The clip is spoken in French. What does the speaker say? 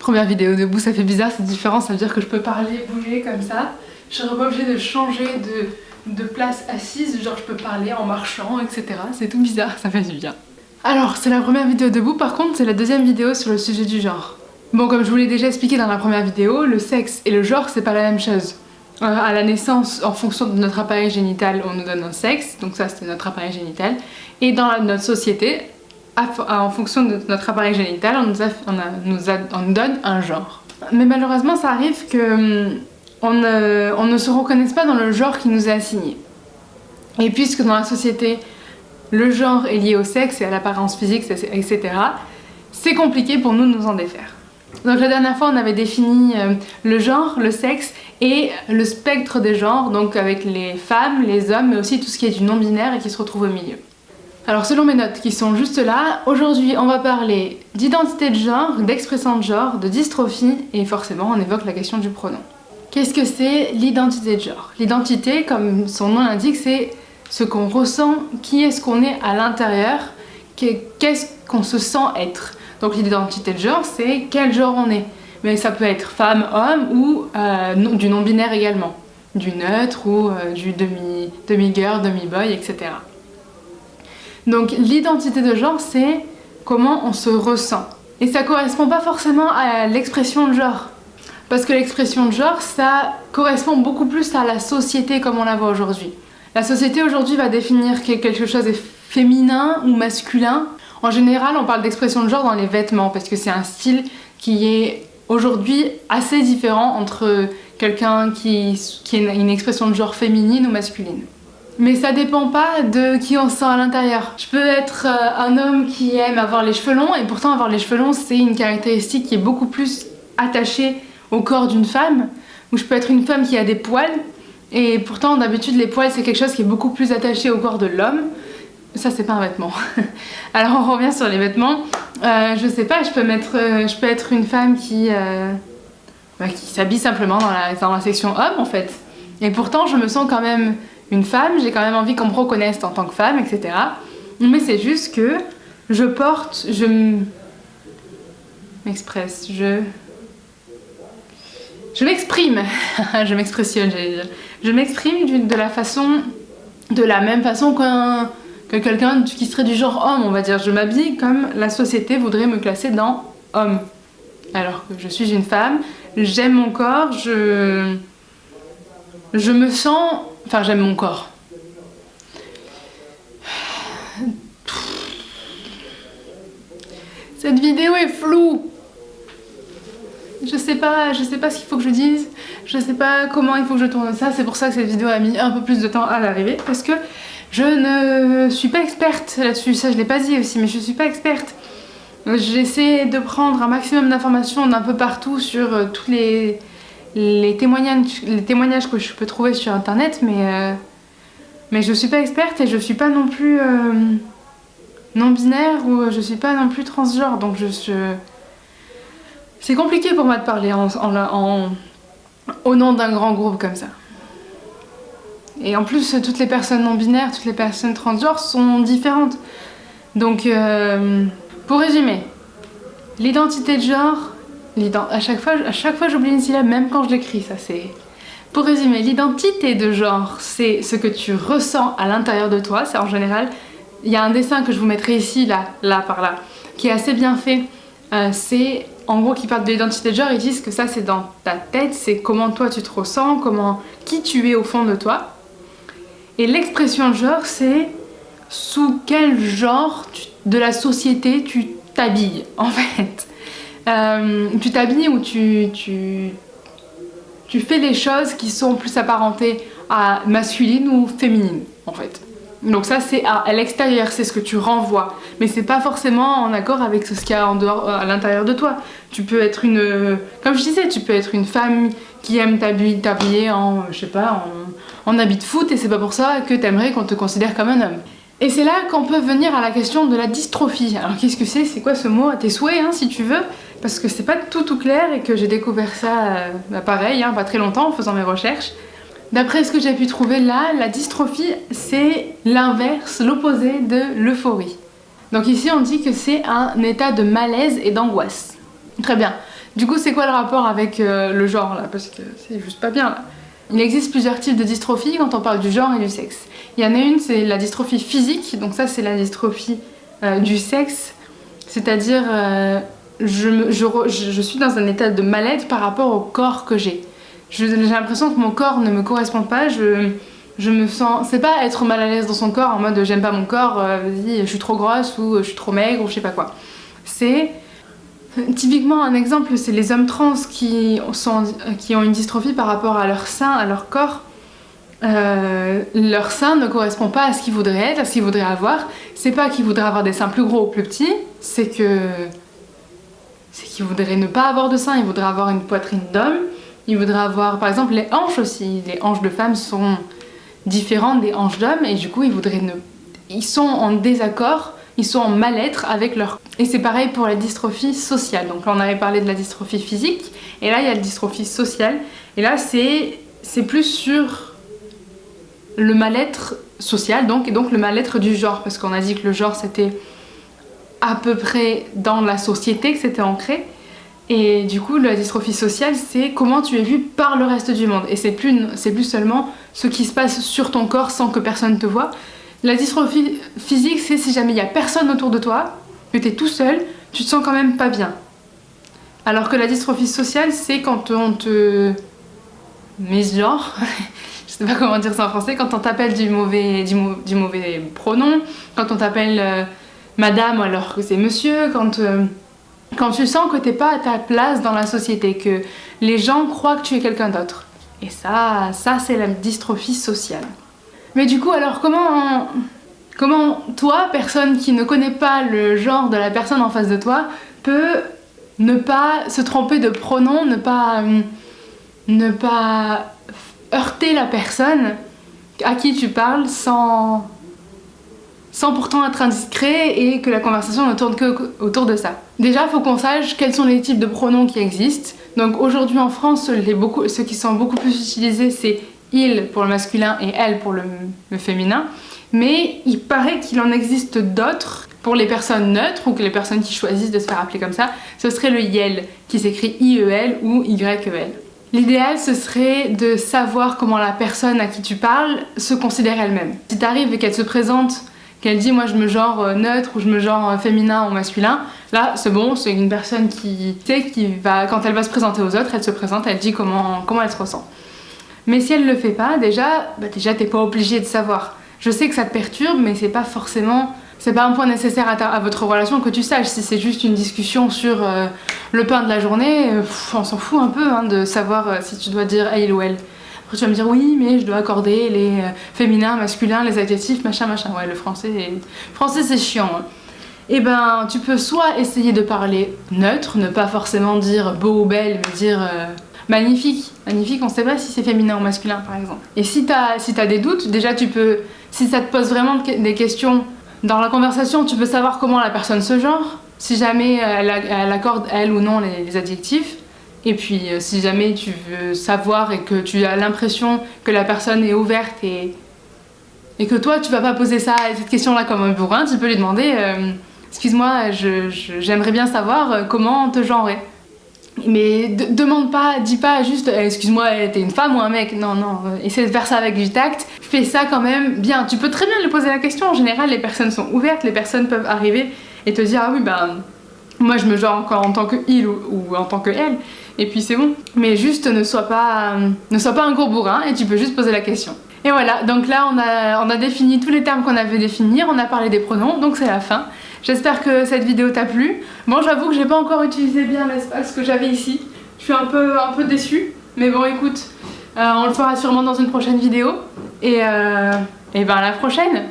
Première vidéo debout, ça fait bizarre, c'est différent, ça veut dire que je peux parler, bouger comme ça. Je serais pas obligée de changer de place assise, genre je peux parler en marchant, etc. C'est tout bizarre, ça fait du bien. Alors, c'est la première vidéo debout, par contre, c'est la deuxième vidéo sur le sujet du genre. Bon, comme je vous l'ai déjà expliqué dans la première vidéo, le sexe et le genre, c'est pas la même chose. À la naissance, en fonction de notre appareil génital, on nous donne un sexe, donc ça c'est notre appareil génital. Et dans notre société, en fonction de notre appareil génital, on nous donne un genre. Mais malheureusement, ça arrive que on ne se reconnaisse pas dans le genre qui nous est assigné. Et puisque dans la société, le genre est lié au sexe et à l'apparence physique, etc., c'est compliqué pour nous de nous en défaire. Donc la dernière fois, on avait défini le genre, le sexe et le spectre des genres, donc avec les femmes, les hommes, mais aussi tout ce qui est du non-binaire et qui se retrouve au milieu. Alors selon mes notes qui sont juste là, aujourd'hui on va parler d'identité de genre, d'expression de genre, de dystrophie et forcément on évoque la question du pronom. Qu'est-ce que c'est l'identité de genre? L'identité, comme son nom l'indique, c'est ce qu'on ressent, qui est-ce qu'on est à l'intérieur, qu'est-ce qu'on se sent être. Donc l'identité de genre, c'est quel genre on est. Mais ça peut être femme, homme ou du non-binaire également. Du neutre ou du demi-girl, demi-boy, etc. Donc l'identité de genre, c'est comment on se ressent. Et ça correspond pas forcément à l'expression de genre. Parce que l'expression de genre, ça correspond beaucoup plus à la société comme on la voit aujourd'hui. La société aujourd'hui va définir que quelque chose est féminin ou masculin. En général, on parle d'expression de genre dans les vêtements parce que c'est un style qui est aujourd'hui assez différent entre quelqu'un qui a une expression de genre féminine ou masculine. Mais ça dépend pas de qui on se sent à l'intérieur. Je peux être un homme qui aime avoir les cheveux longs et pourtant avoir les cheveux longs c'est une caractéristique qui est beaucoup plus attachée au corps d'une femme. Ou je peux être une femme qui a des poils et pourtant d'habitude les poils c'est quelque chose qui est beaucoup plus attaché au corps de l'homme. Ça c'est pas un vêtement. Alors on revient sur les vêtements. Je sais pas, je peux être une femme qui s'habille simplement dans la section homme en fait. Et pourtant je me sens quand même une femme, j'ai quand même envie qu'on me reconnaisse en tant que femme, etc. Mais c'est juste que je m'expresse, je m'exprime, je m'expressionne, j'allais dire. Je m'exprime de la même façon que quelqu'un qui serait du genre homme, on va dire. Je m'habille comme la société voudrait me classer dans homme. Alors que je suis une femme, j'aime mon corps, je me sens... Enfin, j'aime mon corps. Cette vidéo est floue. Je sais pas ce qu'il faut que je dise. Je sais pas comment il faut que je tourne ça. C'est pour ça que cette vidéo a mis un peu plus de temps à l'arriver. Parce que je ne suis pas experte là-dessus. Ça, je l'ai pas dit aussi, mais je suis pas experte. J'essaie de prendre un maximum d'informations d'un peu partout sur tous les témoignages que je peux trouver sur internet, mais je suis pas experte et je suis pas non plus non-binaire ou je suis pas non plus transgenre, donc c'est compliqué pour moi de parler au nom d'un grand groupe comme ça. Et en plus, toutes les personnes non-binaires, toutes les personnes transgenres sont différentes. Donc, pour résumer, l'identité de genre... À chaque fois j'oublie une syllabe, même quand je l'écris, ça c'est... Pour résumer, l'identité de genre, c'est ce que tu ressens à l'intérieur de toi, c'est en général... Il y a un dessin que je vous mettrai ici, là, par là, qui est assez bien fait. C'est, en gros, qui parle de l'identité de genre, ils disent que ça c'est dans ta tête, c'est comment toi tu te ressens, qui tu es au fond de toi. Et l'expression de genre, c'est sous quel genre de la société tu t'habilles, en fait. Tu t'habilles ou tu fais des choses qui sont plus apparentées à masculine ou féminine en fait. Donc ça c'est à l'extérieur, c'est ce que tu renvoies, mais c'est pas forcément en accord avec ce qu'il y a en dehors, à l'intérieur de toi. Tu peux être comme je disais, tu peux être une femme qui aime t'habiller en, je sais pas, en habit de foot et c'est pas pour ça que t'aimerais qu'on te considère comme un homme. Et c'est là qu'on peut venir à la question de la dystrophie. Alors qu'est-ce que c'est? C'est quoi ce mot? À tes souhaits, hein, si tu veux, parce que c'est pas tout clair et que j'ai découvert ça, pareil, pas très longtemps en faisant mes recherches. D'après ce que j'ai pu trouver là, la dystrophie, c'est l'inverse, l'opposé de l'euphorie. Donc ici, on dit que c'est un état de malaise et d'angoisse. Très bien. Du coup, c'est quoi le rapport avec le genre là? Parce que c'est juste pas bien là. Il existe plusieurs types de dystrophie quand on parle du genre et du sexe. Il y en a une, c'est la dystrophie physique, donc ça c'est la dystrophie du sexe, c'est-à-dire je suis dans un état de mal-être par rapport au corps que j'ai. J'ai l'impression que mon corps ne me correspond pas, je me sens... C'est pas être mal à l'aise dans son corps en mode j'aime pas mon corps, vas-y je suis trop grosse ou je suis trop maigre ou je sais pas quoi. C'est... Typiquement un exemple, c'est les hommes trans qui ont une dystrophie par rapport à leur sein, à leur corps. Leur sein ne correspond pas à ce qu'ils voudraient être, à ce qu'ils voudraient avoir. C'est pas qu'ils voudraient avoir des seins plus gros ou plus petits, c'est qu'ils voudraient ne pas avoir de seins, ils voudraient avoir une poitrine d'homme, ils voudraient avoir par exemple les hanches aussi. Les hanches de femmes sont différentes des hanches d'hommes et du coup ils sont en désaccord, ils sont en mal-être avec leur... Et c'est pareil pour la dystrophie sociale. Donc là on avait parlé de la dystrophie physique et là il y a la dystrophie sociale et là c'est plus sur le mal-être social et donc le mal-être du genre, parce qu'on a dit que le genre c'était à peu près dans la société que c'était ancré, et du coup la dystrophie sociale c'est comment tu es vu par le reste du monde, et c'est plus seulement ce qui se passe sur ton corps sans que personne te voit. La dystrophie physique c'est si jamais il n'y a personne autour de toi, que tu es tout seul, tu te sens quand même pas bien. Alors que la dystrophie sociale c'est quand on te misgenre je sais pas comment dire ça en français, quand on t'appelle du mauvais pronom, quand on t'appelle madame alors que c'est monsieur, quand tu sens que t'es pas à ta place dans la société, que les gens croient que tu es quelqu'un d'autre. Et ça c'est la dystrophie sociale. Mais du coup alors comment toi, personne qui ne connaît pas le genre de la personne en face de toi, peut ne pas se tromper de pronom, ne pas heurter la personne à qui tu parles sans pourtant être indiscret et que la conversation ne tourne que autour de ça. Déjà, il faut qu'on sache quels sont les types de pronoms qui existent. Donc aujourd'hui en France, ceux qui sont beaucoup plus utilisés, c'est il pour le masculin et elle pour le féminin. Mais il paraît qu'il en existe d'autres pour les personnes neutres ou que les personnes qui choisissent de se faire appeler comme ça. Ce serait le yel, qui s'écrit IEL ou YEL. L'idéal, ce serait de savoir comment la personne à qui tu parles se considère elle-même. Si t'arrives et qu'elle se présente, qu'elle dit moi je me genre neutre ou je me genre féminin ou masculin, là c'est bon, c'est une personne qui va, quand elle va se présenter aux autres, elle se présente, elle dit comment elle se ressent. Mais si elle le fait pas, déjà t'es pas obligé de savoir. Je sais que ça te perturbe, mais c'est pas un point nécessaire à votre relation que tu saches. Si c'est juste une discussion sur le pain de la journée, on s'en fout un peu de savoir si tu dois dire elle ou elle. Après tu vas me dire oui, mais je dois accorder les féminins, masculins, les adjectifs, machin. Ouais, le français c'est chiant. Et ben tu peux soit essayer de parler neutre, ne pas forcément dire beau ou belle, mais dire magnifique. Magnifique, on sait pas si c'est féminin ou masculin par exemple. Et si t'as des doutes, déjà tu peux, si ça te pose vraiment des questions dans la conversation, tu peux savoir comment la personne se genre, si jamais elle accorde elle ou non les adjectifs. Et puis si jamais tu veux savoir et que tu as l'impression que la personne est ouverte et que toi tu vas pas poser cette question là comme un bourrin, tu peux lui demander excuse-moi, j'aimerais bien savoir comment te genrer. Mais dis pas juste excuse-moi, t'es une femme ou un mec. Non, essaie de faire ça avec du tact. Fais ça quand même bien. Tu peux très bien lui poser la question. En général, les personnes sont ouvertes, les personnes peuvent arriver et te dire ah oui, moi je me genre encore en tant que il ou en tant que elle. Et puis c'est bon. Mais juste ne sois pas un gros bourrin et tu peux juste poser la question. Et voilà, donc là on a défini tous les termes qu'on avait définir, on a parlé des pronoms, donc c'est la fin. J'espère que cette vidéo t'a plu. Bon, j'avoue que j'ai pas encore utilisé bien l'espace que j'avais ici. Je suis un peu déçue. Mais bon, écoute, on le fera sûrement dans une prochaine vidéo. Et ben à la prochaine!